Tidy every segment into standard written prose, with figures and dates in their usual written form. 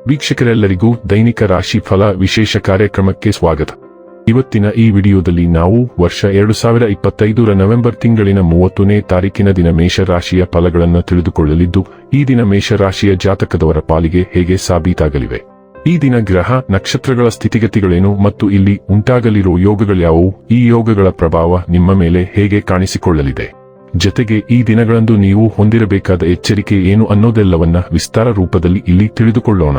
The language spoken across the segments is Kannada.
ವೀಕ್ಷಕರೆಲ್ಲರಿಗೂ ದೈನಿಕ ರಾಶಿ ಫಲ ವಿಶೇಷ ಕಾರ್ಯಕ್ರಮಕ್ಕೆ ಸ್ವಾಗತ. ಇವತ್ತಿನ ಈ ವಿಡಿಯೋದಲ್ಲಿ ನಾವು ವರ್ಷ 2025ರ ನವೆಂಬರ್ ತಿಂಗಳಿನ 30ನೇ ತಾರೀಕಿನ ದಿನ ಮೇಷರಾಶಿಯ ಫಲಗಳನ್ನು ತಿಳಿದುಕೊಳ್ಳಲಿದ್ದು, ಈ ದಿನ ಮೇಷರಾಶಿಯ ಜಾತಕದವರ ಪಾಲಿಗೆ ಹೇಗೆ ಸಾಬೀತಾಗಲಿವೆ, ಈ ದಿನ ಗ್ರಹ ನಕ್ಷತ್ರಗಳ ಸ್ಥಿತಿಗತಿಗಳೇನು ಮತ್ತು ಇಲ್ಲಿ ಉಂಟಾಗಲಿರುವ ಯೋಗಗಳ್ಯಾವುವು, ಈ ಯೋಗಗಳ ಪ್ರಭಾವ ನಿಮ್ಮ ಮೇಲೆ ಹೇಗೆ ಕಾಣಿಸಿಕೊಳ್ಳಲಿದೆ, ಜತೆಗೆ ಈ ದಿನಗಳಂದು ನೀವು ಹೊಂದಿರಬೇಕಾದ ಎಚ್ಚರಿಕೆ ಏನು ಅನ್ನೋದೆಲ್ಲವನ್ನ ವಿಸ್ತಾರ ರೂಪದಲ್ಲಿ ಇಲ್ಲಿ ತಿಳಿದುಕೊಳ್ಳೋಣ.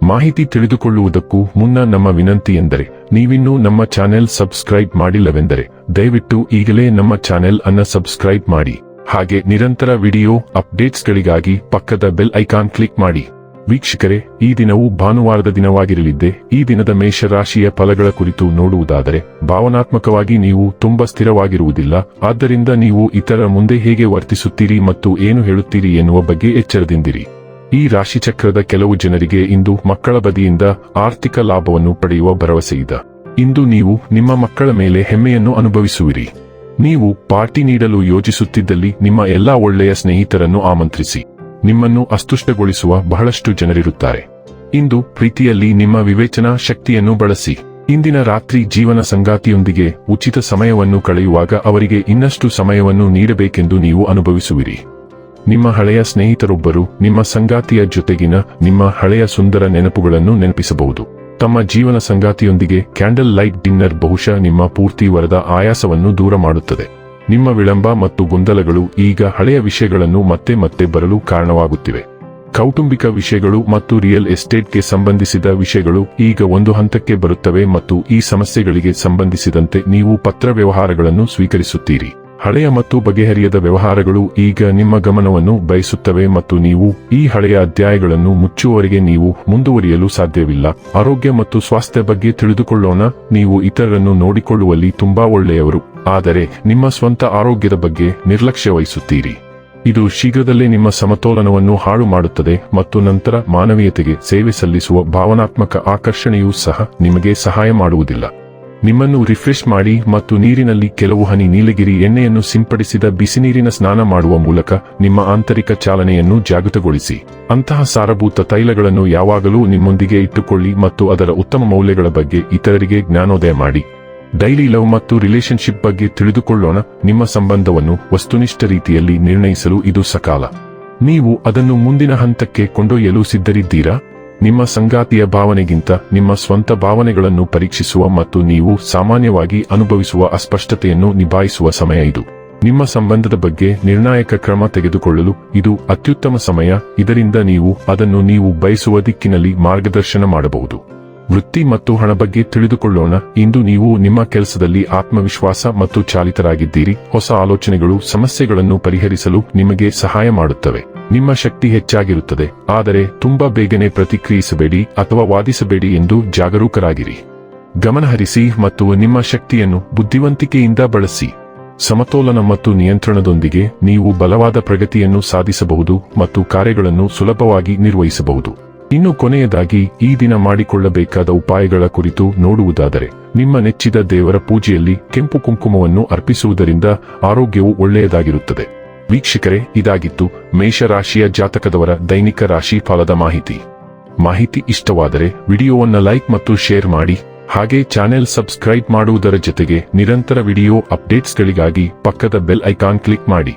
ಮಾಹಿತಿ ತಿಳಿದುಕೊಳ್ಳುವುದಕ್ಕೂ ಮುನ್ನ ನಮ್ಮ ವಿನಂತಿ ಎಂದರೆ, ನೀವಿನ್ನೂ ನಮ್ಮ ಚಾನೆಲ್ ಸಬ್ಸ್ಕ್ರೈಬ್ ಮಾಡಿಲ್ಲವೆಂದರೆ ದಯವಿಟ್ಟು ಈಗಲೇ ನಮ್ಮ ಚಾನೆಲ್ ಅನ್ನು ಸಬ್ಸ್ಕ್ರೈಬ್ ಮಾಡಿ. ಹಾಗೆ ನಿರಂತರ ವಿಡಿಯೋ ಅಪ್ಡೇಟ್ಸ್ಗಳಿಗಾಗಿ ಪಕ್ಕದ ಬೆಲ್ ಐಕಾನ್ ಕ್ಲಿಕ್ ಮಾಡಿ. ವೀಕ್ಷಕರೇ, ಈ ದಿನವು ಭಾನುವಾರದ ದಿನವಾಗಿರಲಿದ್ದೆ. ಈ ದಿನದ ಮೇಷರಾಶಿಯ ಫಲಗಳ ಕುರಿತು ನೋಡುವುದಾದರೆ, ಭಾವನಾತ್ಮಕವಾಗಿ ನೀವು ತುಂಬಾ ಸ್ಥಿರವಾಗಿರುವುದಿಲ್ಲ. ಆದ್ದರಿಂದ ನೀವು ಇತರ ಮುಂದೆ ಹೇಗೆ ವರ್ತಿಸುತ್ತೀರಿ ಮತ್ತು ಏನು ಹೇಳುತ್ತೀರಿ ಎನ್ನುವ ಬಗ್ಗೆ ಎಚ್ಚರದಿಂದಿರಿ. ಈ ರಾಶಿಚಕ್ರದ ಕೆಲವು ಜನರಿಗೆ ಇಂದು ಮಕ್ಕಳ ಬದಿಯಿಂದ ಆರ್ಥಿಕ ಲಾಭವನ್ನು ಪಡೆಯುವ ಭರವಸೆಯಿದೆ. ಇಂದು ನೀವು ನಿಮ್ಮ ಮಕ್ಕಳ ಮೇಲೆ ಹೆಮ್ಮೆಯನ್ನು ಅನುಭವಿಸುವಿರಿ. ನೀವು ಪಾರ್ಟಿ ನೀಡಲು ಯೋಜಿಸುತ್ತಿದ್ದಲ್ಲಿ ನಿಮ್ಮ ಎಲ್ಲಾ ಒಳ್ಳೆಯ ಸ್ನೇಹಿತರನ್ನು ಆಮಂತ್ರಿಸಿ. ನಿಮ್ಮನ್ನು ಅಸ್ತುಷ್ಟಗೊಳಿಸುವ ಬಹಳಷ್ಟು ಜನರಿರುತ್ತಾರೆ. ಇಂದು ಪ್ರೀತಿಯಲ್ಲಿ ನಿಮ್ಮ ವಿವೇಚನಾ ಶಕ್ತಿಯನ್ನು ಬಳಸಿ. ಇಂದಿನ ರಾತ್ರಿ ಜೀವನ ಸಂಗಾತಿಯೊಂದಿಗೆ ಉಚಿತ ಸಮಯವನ್ನು ಕಳೆಯುವಾಗ ಅವರಿಗೆ ಇನ್ನಷ್ಟು ಸಮಯವನ್ನು ನೀಡಬೇಕೆಂದು ನೀವು ಅನುಭವಿಸುವಿರಿ. ನಿಮ್ಮ ಹಳೆಯ ಸ್ನೇಹಿತರೊಬ್ಬರು ನಿಮ್ಮ ಸಂಗಾತಿಯ ಜೊತೆಗಿನ ನಿಮ್ಮ ಹಳೆಯ ಸುಂದರ ನೆನಪುಗಳನ್ನು ನೆನಪಿಸಬಹುದು. ತಮ್ಮ ಜೀವನ ಸಂಗಾತಿಯೊಂದಿಗೆ ಕ್ಯಾಂಡಲ್ ಲೈಟ್ ಡಿನ್ನರ್ ಬಹುಶಃ ನಿಮ್ಮ ಪೂರ್ತಿ ವರದ ಆಯಾಸವನ್ನು ದೂರ ಮಾಡುತ್ತದೆ. ನಿಮ್ಮ ವಿಳಂಬ ಮತ್ತು ಗೊಂದಲಗಳು ಈಗ ಹಳೆಯ ವಿಷಯಗಳನ್ನು ಮತ್ತೆ ಮತ್ತೆ ಬರಲು ಕಾರಣವಾಗುತ್ತಿವೆ. ಕೌಟುಂಬಿಕ ವಿಷಯಗಳು ಮತ್ತು ರಿಯಲ್ ಎಸ್ಟೇಟ್ಗೆ ಸಂಬಂಧಿಸಿದ ವಿಷಯಗಳು ಈಗ ಒಂದು ಹಂತಕ್ಕೆ ಬರುತ್ತವೆ ಮತ್ತು ಈ ಸಮಸ್ಯೆಗಳಿಗೆ ಸಂಬಂಧಿಸಿದಂತೆ ನೀವು ಪತ್ರ ವ್ಯವಹಾರಗಳನ್ನು ಸ್ವೀಕರಿಸುತ್ತೀರಿ. ಹಳೆಯ ಮತ್ತು ಬಗೆಹರಿಯದ ವ್ಯವಹಾರಗಳು ಈಗ ನಿಮ್ಮ ಗಮನವನ್ನು ಬಯಸುತ್ತವೆ ಮತ್ತು ನೀವು ಈ ಹಳೆಯ ಅಧ್ಯಾಯಗಳನ್ನು ಮುಚ್ಚುವವರೆಗೆ ನೀವು ಮುಂದುವರಿಯಲು ಸಾಧ್ಯವಿಲ್ಲ. ಆರೋಗ್ಯ ಮತ್ತು ಸ್ವಾಸ್ಥ್ಯ ಬಗ್ಗೆ ತಿಳಿದುಕೊಳ್ಳೋಣ. ನೀವು ಇತರರನ್ನು ನೋಡಿಕೊಳ್ಳುವಲ್ಲಿ ತುಂಬಾ ಒಳ್ಳೆಯವರು, ಆದರೆ ನಿಮ್ಮ ಸ್ವಂತ ಆರೋಗ್ಯದ ಬಗ್ಗೆ ನಿರ್ಲಕ್ಷ್ಯ ವಹಿಸುತ್ತೀರಿ. ಇದು ಶೀಘ್ರದಲ್ಲೇ ನಿಮ್ಮ ಸಮತೋಲನವನ್ನು ಹಾಳು ಮಾಡುತ್ತದೆ ಮತ್ತು ನಂತರ ಮಾನವೀಯತೆಗೆ ಸೇವೆ ಸಲ್ಲಿಸುವ ಭಾವನಾತ್ಮಕ ಆಕರ್ಷಣೆಯೂ ಸಹ ನಿಮಗೆ ಸಹಾಯ ಮಾಡುವುದಿಲ್ಲ. ನಿಮ್ಮನ್ನು ರಿಫ್ರೆಶ್ ಮಾಡಿ ಮತ್ತು ನೀರಿನಲ್ಲಿ ಕೆಲವು ಹನಿ ನೀಲಗಿರಿ ಎಣ್ಣೆಯನ್ನು ಸಿಂಪಡಿಸಿದ ಬಿಸಿನೀರಿನ ಸ್ನಾನ ಮಾಡುವ ಮೂಲಕ ನಿಮ್ಮ ಆಂತರಿಕ ಚಾಲನೆಯನ್ನು ಜಾಗೃತಗೊಳಿಸಿ. ಅಂತಹ ಸಾರಭೂತ ತೈಲಗಳನ್ನು ಯಾವಾಗಲೂ ನಿಮ್ಮೊಂದಿಗೆ ಇಟ್ಟುಕೊಳ್ಳಿ ಮತ್ತು ಅದರ ಉತ್ತಮ ಮೌಲ್ಯಗಳ ಬಗ್ಗೆ ಇತರರಿಗೆ ಜ್ಞಾನೋದಯ ಮಾಡಿ. ಡೈಲಿ ಲವ್ ಮತ್ತು ರಿಲೇಶನ್ಶಿಪ್ ಬಗ್ಗೆ ತಿಳಿದುಕೊಳ್ಳೋಣ. ನಿಮ್ಮ ಸಂಬಂಧವನ್ನು ವಸ್ತುನಿಷ್ಠ ರೀತಿಯಲ್ಲಿ ನಿರ್ಣಯಿಸಲು ಇದು ಸಕಾಲ. ನೀವು ಅದನ್ನು ಮುಂದಿನ ಹಂತಕ್ಕೆ ಕೊಂಡೊಯ್ಯಲು ಸಿದ್ಧರಿದ್ದೀರಾ? ನಿಮ್ಮ ಸಂಗಾತಿಯ ಭಾವನೆಗಿಂತ ನಿಮ್ಮ ಸ್ವಂತ ಭಾವನೆಗಳನ್ನು ಪರೀಕ್ಷಿಸುವ ಮತ್ತು ನೀವು ಸಾಮಾನ್ಯವಾಗಿ ಅನುಭವಿಸುವ ಅಸ್ಪಷ್ಟತೆಯನ್ನು ನಿಭಾಯಿಸುವ ಸಮಯ ಇದು. ನಿಮ್ಮ ಸಂಬಂಧದ ಬಗ್ಗೆ ನಿರ್ಣಾಯಕ ಕ್ರಮ ತೆಗೆದುಕೊಳ್ಳಲು ಇದು ಅತ್ಯುತ್ತಮ ಸಮಯ. ಇದರಿಂದ ನೀವು ಅದನ್ನು ನೀವು ಬಯಸುವ ದಿಕ್ಕಿನಲ್ಲಿ ಮಾರ್ಗದರ್ಶನ ಮಾಡಬಹುದು. ವೃತ್ತಿ ಮತ್ತು ಹಣ ಬಗ್ಗೆ ತಿಳಿದುಕೊಳ್ಳೋಣ. ಇಂದು ನೀವು ನಿಮ್ಮ ಕೆಲಸದಲ್ಲಿ ಆತ್ಮವಿಶ್ವಾಸ ಮತ್ತು ಚಾಲಿತರಾಗಿದ್ದೀರಿ. ಹೊಸ ಆಲೋಚನೆಗಳು ಸಮಸ್ಯೆಗಳನ್ನು ಪರಿಹರಿಸಲು ನಿಮಗೆ ಸಹಾಯ ಮಾಡುತ್ತವೆ. ನಿಮ್ಮ ಶಕ್ತಿ ಹೆಚ್ಚಾಗಿರುತ್ತದೆ, ಆದರೆ ತುಂಬಾ ಬೇಗನೆ ಪ್ರತಿಕ್ರಿಯಿಸಬೇಡಿ ಅಥವಾ ವಾದಿಸಬೇಡಿ ಎಂದು ಜಾಗರೂಕರಾಗಿರಿ. ಗಮನಹರಿಸಿ ಮತ್ತು ನಿಮ್ಮ ಶಕ್ತಿಯನ್ನು ಬುದ್ಧಿವಂತಿಕೆಯಿಂದ ಬಳಸಿ. ಸಮತೋಲನ ಮತ್ತು ನಿಯಂತ್ರಣದೊಂದಿಗೆ ನೀವು ಬಲವಾದ ಪ್ರಗತಿಯನ್ನು ಸಾಧಿಸಬಹುದು ಮತ್ತು ಕಾರ್ಯಗಳನ್ನು ಸುಲಭವಾಗಿ ನಿರ್ವಹಿಸಬಹುದು. ಇನ್ನು ಕೊನೆಯದಾಗಿ ಈ ದಿನ ಮಾಡಿಕೊಳ್ಳಬೇಕಾದ ಉಪಾಯಗಳ ಕುರಿತು ನೋಡುವುದಾದರೆ, ನಿಮ್ಮ ನೆಚ್ಚಿದ ದೇವರ ಪೂಜೆಯಲ್ಲಿ ಕೆಂಪು ಕುಂಕುಮವನ್ನು ಅರ್ಪಿಸುವುದರಿಂದ ಆರೋಗ್ಯವು ಒಳ್ಳೆಯದಾಗಿರುತ್ತದೆ. ವೀಕ್ಷಕರೇ, ಇದಾಗಿತ್ತು ಮೇಷರಾಶಿಯ ಜಾತಕದವರ ದೈನಿಕ ರಾಶಿ ಫಲದ ಮಾಹಿತಿ ಇಷ್ಟವಾದರೆ ವಿಡಿಯೋವನ್ನು ಲೈಕ್ ಮತ್ತು ಶೇರ್ ಮಾಡಿ. ಹಾಗೆ ಚಾನೆಲ್ ಸಬ್ಸ್ಕ್ರೈಬ್ ಮಾಡುವುದರ ಜೊತೆಗೆ ನಿರಂತರ ವಿಡಿಯೋ ಅಪ್ಡೇಟ್ಸ್ಗಳಿಗಾಗಿ ಪಕ್ಕದ ಬೆಲ್ ಐಕಾನ್ ಕ್ಲಿಕ್ ಮಾಡಿ.